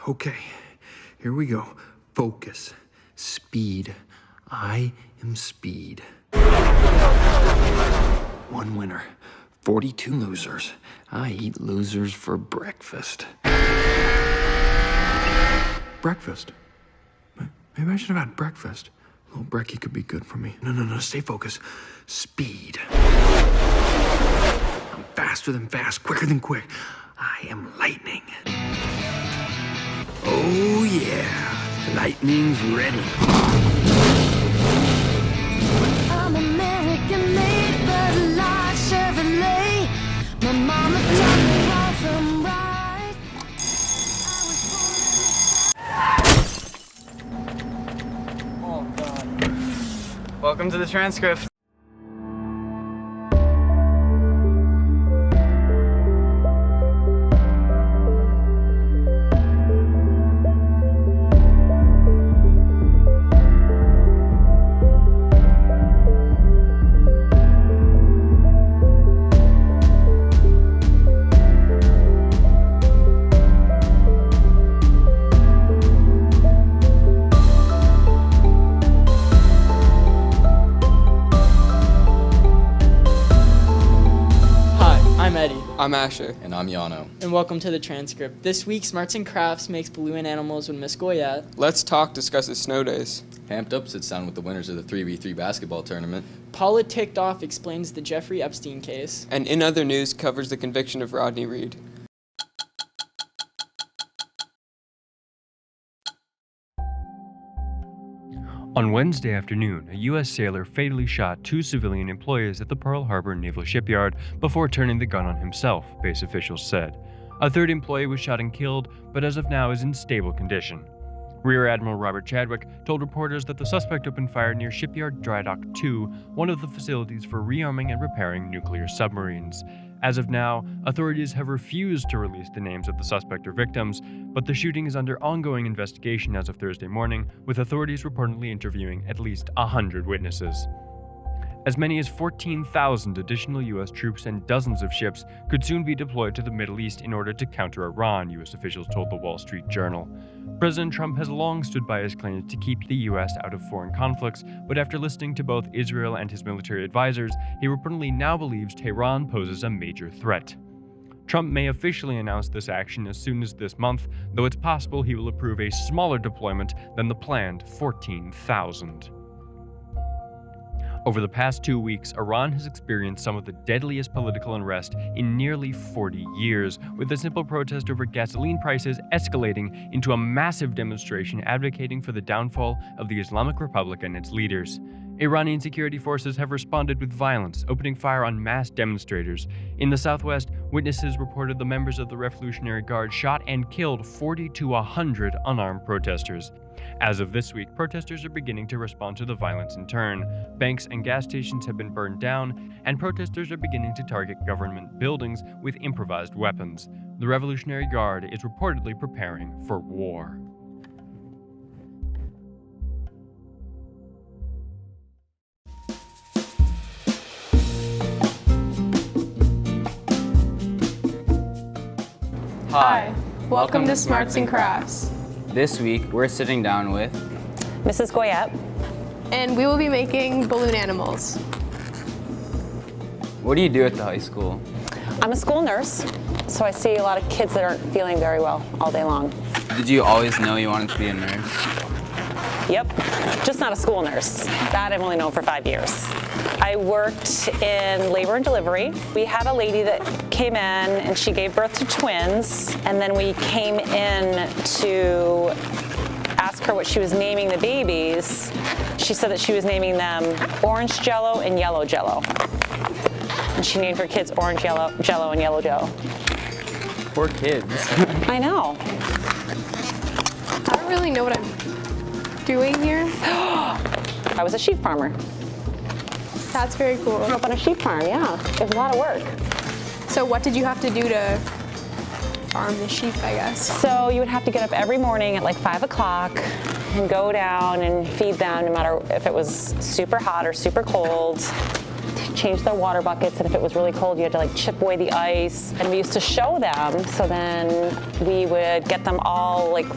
Okay, here we go. Focus. Speed. I am speed. 1 winner. 42 losers. I eat losers for breakfast. Breakfast? Maybe I should have had breakfast. Little brekkie could be good for me. No, stay focused. Speed. I'm faster than fast, quicker than quick. I am lightning. Oh yeah, lightning's ready. I'm American made, but like Chevrolet. My mama taught me wrong from right. Oh God. Welcome to the transcript. I'm Asher. And I'm Yano. And welcome to the transcript. This week, Smarts and Crafts makes Balloon Animals with Miss Goyette. Let's Talk discusses snow days. Hamped Up sits down with the winners of the 3v3 basketball tournament. Paula Ticked Off explains the Jeffrey Epstein case. And In Other News covers the conviction of Rodney Reed. On Wednesday afternoon, a U.S. sailor fatally shot 2 civilian employees at the Pearl Harbor Naval Shipyard before turning the gun on himself, base officials said. A third employee was shot and killed, but as of now is in stable condition. Rear Admiral Robert Chadwick told reporters that the suspect opened fire near Shipyard Dry Dock 2, one of the facilities for rearming and repairing nuclear submarines. As of now, authorities have refused to release the names of the suspect or victims, but the shooting is under ongoing investigation as of Thursday morning, with authorities reportedly interviewing at least 100 witnesses. As many as 14,000 additional U.S. troops and dozens of ships could soon be deployed to the Middle East in order to counter Iran, U.S. officials told the Wall Street Journal. President Trump has long stood by his claims to keep the U.S. out of foreign conflicts, but after listening to both Israel and his military advisors, he reportedly now believes Tehran poses a major threat. Trump may officially announce this action as soon as this month, though it's possible he will approve a smaller deployment than the planned 14,000. Over the past 2 weeks, Iran has experienced some of the deadliest political unrest in nearly 40 years, with a simple protest over gasoline prices escalating into a massive demonstration advocating for the downfall of the Islamic Republic and its leaders. Iranian security forces have responded with violence, opening fire on mass demonstrators. In the southwest, witnesses reported the members of the Revolutionary Guard shot and killed 40 to 100 unarmed protesters. As of this week, protesters are beginning to respond to the violence in turn. Banks and gas stations have been burned down, and protesters are beginning to target government buildings with improvised weapons. The Revolutionary Guard is reportedly preparing for war. Hi, welcome to Smarts and Crafts. This week, we're sitting down with Mrs. Goyette. And we will be making balloon animals. What do you do at the high school? I'm a school nurse, so I see a lot of kids that aren't feeling very well all day long. Did you always know you wanted to be a nurse? Yep, just not a school nurse. That I've only known for 5 years. I worked in labor and delivery. We had a lady that came in and she gave birth to twins, and then we came in to ask her what she was naming the babies. She said that she was naming them Orange Jello and Yellow Jello. And she named her kids Orange Jello and Yellow Jello. Poor kids. I know. I don't really know what I'm doing here. I was a sheep farmer. That's very cool. Grew up on a sheep farm, yeah. It was a lot of work. So what did you have to do to farm the sheep, I guess? So you would have to get up every morning at like 5 o'clock and go down and feed them no matter if it was super hot or super cold. change their water buckets, and if it was really cold, you had to like chip away the ice. And we used to show them, so then we would get them all like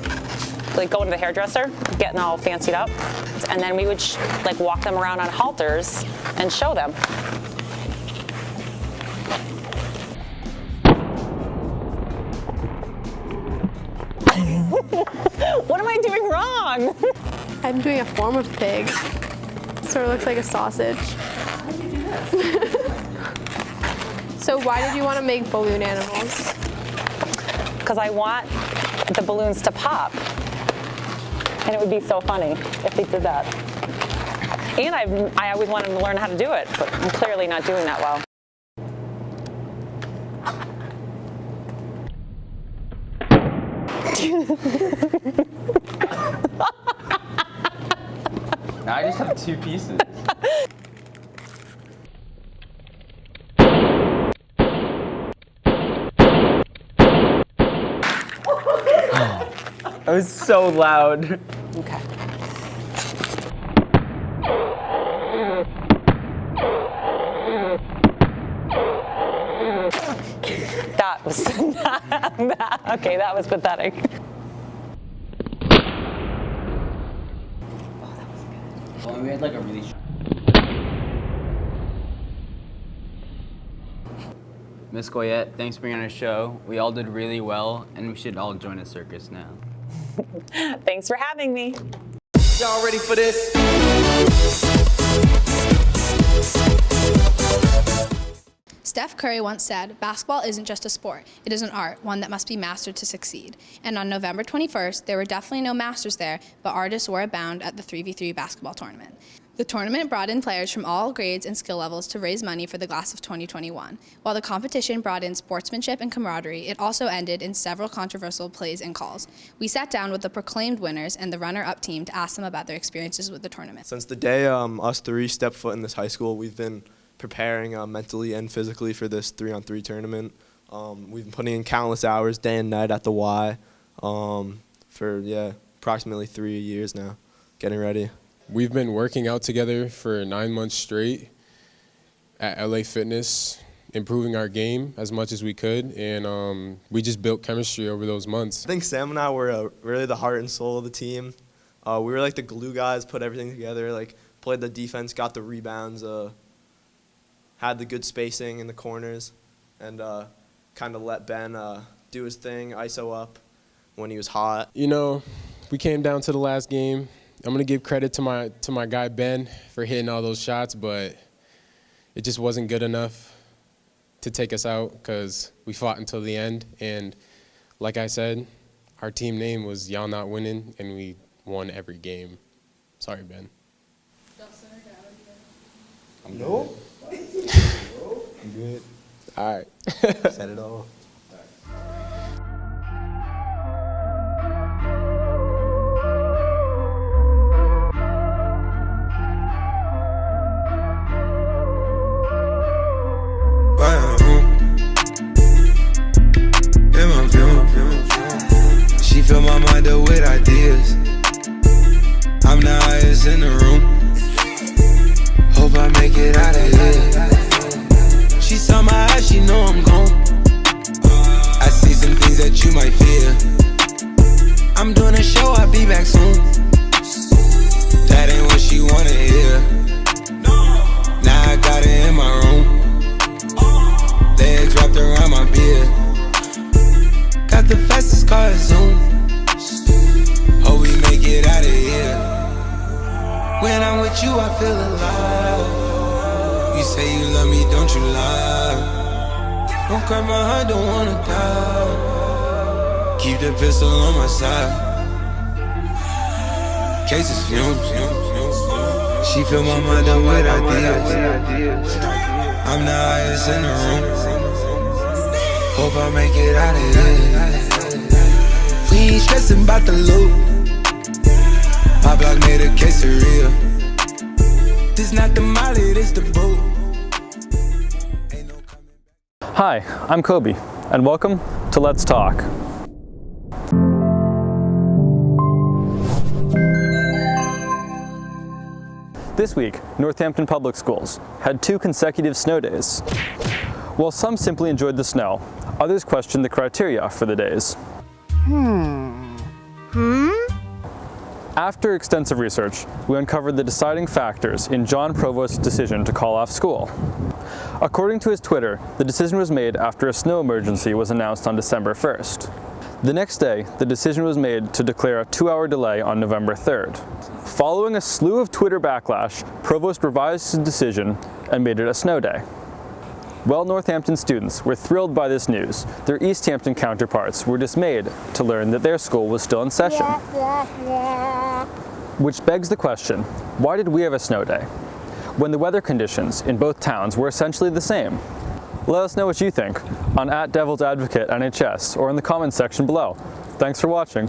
going to the hairdresser, getting all fancied up, and then we would like walk them around on halters and show them. What am I doing wrong? I'm doing a form of pig. Sort of looks like a sausage. So why did you want to make balloon animals? Because I want the balloons to pop. And it would be so funny if they did that. And I always wanted to learn how to do it, but I'm clearly not doing that well. Now I just have 2 pieces. That was so loud. Okay. That was okay, that was pathetic. Well, we had like a really Miss Goyette, thanks for being on our show. We all did really well, and we should all join a circus now. Thanks for having me. Y'all ready for this? Steph Curry once said, "Basketball isn't just a sport, it is an art, one that must be mastered to succeed." And on November 21st, there were definitely no masters there, but artists were abound at the 3v3 basketball tournament. The tournament brought in players from all grades and skill levels to raise money for the class of 2021. While the competition brought in sportsmanship and camaraderie, it also ended in several controversial plays and calls. We sat down with the proclaimed winners and the runner-up team to ask them about their experiences with the tournament. Since the day us 3 stepped foot in this high school, we've been preparing mentally and physically for this 3-on-3 tournament. We've been putting in countless hours, day and night at the Y, for approximately 3 years now, getting ready. We've been working out together for 9 months straight at LA Fitness, improving our game as much as we could, and we just built chemistry over those months. I think Sam and I were really the heart and soul of the team. We were like the glue guys, put everything together, like played the defense, got the rebounds, had the good spacing in the corners, and kind of let Ben do his thing, ISO up when he was hot. You know, we came down to the last game. I'm gonna give credit to my guy Ben for hitting all those shots, but it just wasn't good enough to take us out because we fought until the end. And like I said, our team name was Y'all Not Winning, and we won every game. Sorry, Ben. No. I'm good. All right. Said it all. She fill my mind up with ideas. I'm the highest in the room. Hope I make it out of here. She saw my eyes, she know I'm gone. I see some things that you might fear. I'm doing a show, I'll be back soon. That ain't what she wanna hear. Now I got it in my room. Legs wrapped around my beard. Got the fastest car, Zoom. Hope we make it out of here. When I'm with you, I feel alive. You say you love me, don't you lie? Don't cry my heart, don't wanna die. Keep the pistol on my side. Cases fumes. She fill my mind up with ideas. I'm the highest in the room. Hope I make it out of here. We ain't stressing about the loot. My block made a quesadilla. This not the molly, this the boot. Hi, I'm Kobe, and welcome to Let's Talk. This week, Northampton Public Schools had 2 consecutive snow days. While some simply enjoyed the snow, others questioned the criteria for the days. After extensive research, we uncovered the deciding factors in John Provost's decision to call off school. According to his Twitter, the decision was made after a snow emergency was announced on December 1st. The next day, the decision was made to declare a 2-hour delay on November 3rd. Following a slew of Twitter backlash, Provost revised his decision and made it a snow day. While Northampton students were thrilled by this news, their East Hampton counterparts were dismayed to learn that their school was still in session. Which begs the question, why did we have a snow day when the weather conditions in both towns were essentially the same? Let us know what you think on @DevilsAdvocateNHS or in the comments section below. Thanks for watching.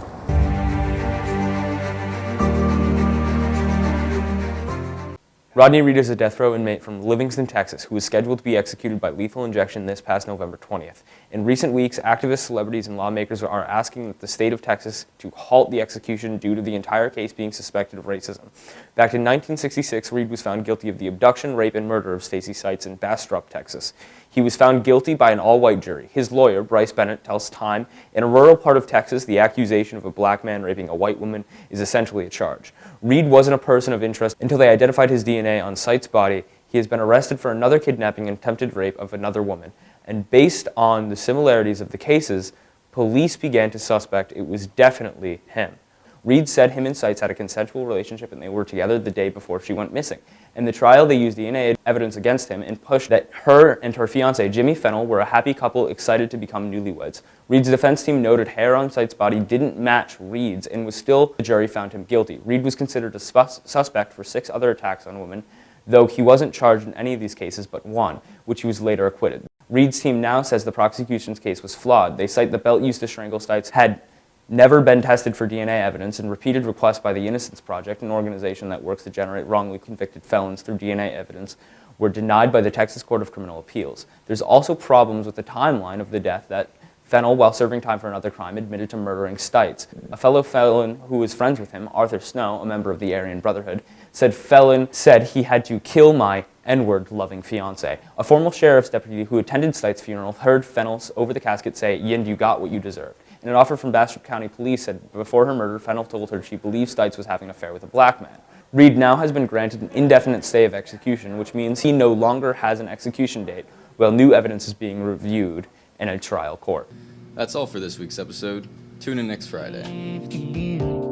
Rodney Reed is a death row inmate from Livingston, Texas, who was scheduled to be executed by lethal injection this past November 20th. In recent weeks, activists, celebrities, and lawmakers are asking that the state of Texas to halt the execution due to the entire case being suspected of racism. Back in 1966, Reed was found guilty of the abduction, rape, and murder of Stacey Seitz in Bastrop, Texas. He was found guilty by an all-white jury. His lawyer, Bryce Bennett, tells Time, in a rural part of Texas, the accusation of a black man raping a white woman is essentially a charge. Reed wasn't a person of interest until they identified his DNA on Seitz' body. He has been arrested for another kidnapping and attempted rape of another woman. And based on the similarities of the cases, police began to suspect it was definitely him. Reed said him and Seitz had a consensual relationship and they were together the day before she went missing. In the trial, they used DNA evidence against him and pushed that her and her fiancé, Jimmy Fennell, were a happy couple excited to become newlyweds. Reed's defense team noted hair on Seitz' body didn't match Reed's and the jury found him guilty. Reed was considered a suspect for 6 other attacks on women, though he wasn't charged in any of these cases but one, which he was later acquitted. Reed's team now says the prosecution's case was flawed. They cite the belt used to strangle Seitz had never been tested for DNA evidence, and repeated requests by the Innocence Project, an organization that works to generate wrongly convicted felons through DNA evidence, were denied by the Texas Court of Criminal Appeals. There's also problems with the timeline of the death that Fennell, while serving time for another crime, admitted to murdering Seitz. A fellow felon who was friends with him, Arthur Snow, a member of the Aryan Brotherhood, said he had to kill my N-word loving fiancé. A former sheriff's deputy who attended Seitz' funeral heard Fennell over the casket say, "Yin, you got what you deserved." And an offer from Bastrop County Police said before her murder, Fennell told her she believed Seitz was having an affair with a black man. Reed now has been granted an indefinite stay of execution, which means he no longer has an execution date, while new evidence is being reviewed in a trial court. That's all for this week's episode. Tune in next Friday.